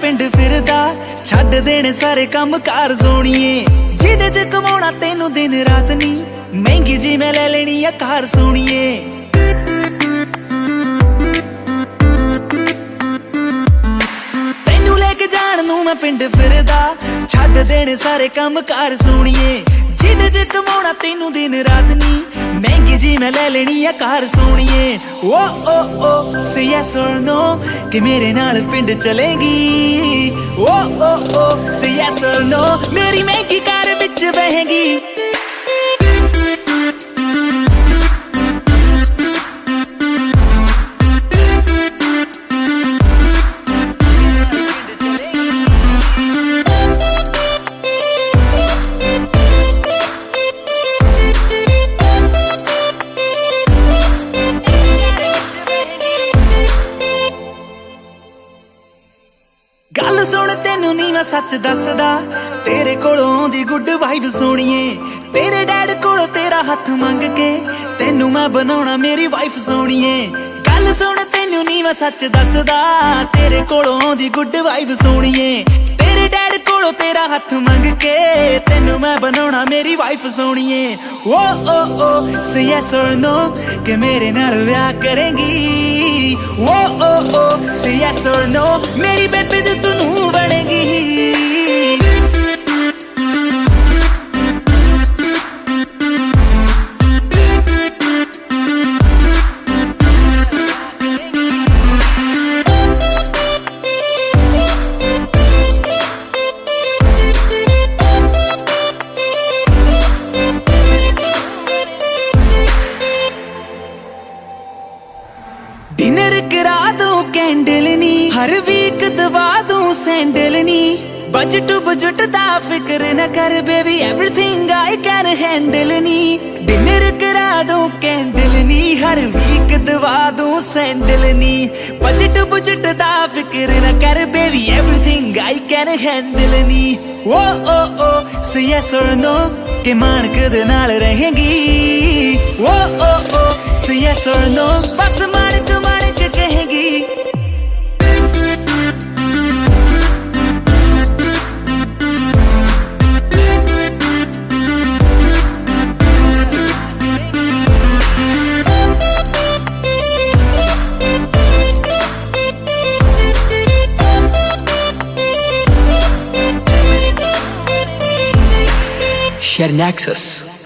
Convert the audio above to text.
पिंड फिरदा छड्ड देने सारे काम कार सोणीए जिदे च कमाउणा तैनू दिन रात नी महंगी जी मैं ले लेनी आ कार सोणीए तैनू लेके जाण नू मैं पिंड फिरदा छड्ड देने सारे काम कार सोणीए जिदे च कमाउणा तैनू दिन रात नी महंगी जी मैं ले लेनी आ कार सोणीए ओ से यस और नो कि मेरे नाल पिंड चलेगी ओ से यस और नो मेरी महंगी कार विच बहेगी गल सुन तेनू नी मैं सच दसदा तेरे कोलों दी गुड वाइब सोणीए तेरे डैड कोलों तेरा हथ मंग के तेनू मैं बनाउणा मेरी वाइफ सोणीए गल सुन तेनू नी मैं सच दसदा तेरे कोलों दी गुड वाइब सोणीए तेरे डैड कोलों तेरा हथ मंग के तेनू मैं बनाउणा मेरी वाइफ सोणीए ओ से यस और नो कि मेरे नाल ब्याह करेंगी ओ से यस और नो मेरी बेबी तू नू बनेगी डिनर करा दूं कैंडल नी हर वीक दवा दूं सैंडल नी बजट बजट दा फिक्र न कर baby everything I can handle knee dinner करा दूं कैंडल नी हर वीक दवा दूं सैंडल नी बजट बजट दा फिक्र न कर baby everything I can handle नी ओ से यस और नो कि मानक दे नाल रहेंगी ओ से यस और नो बस मानक कहेगी Share Nexus.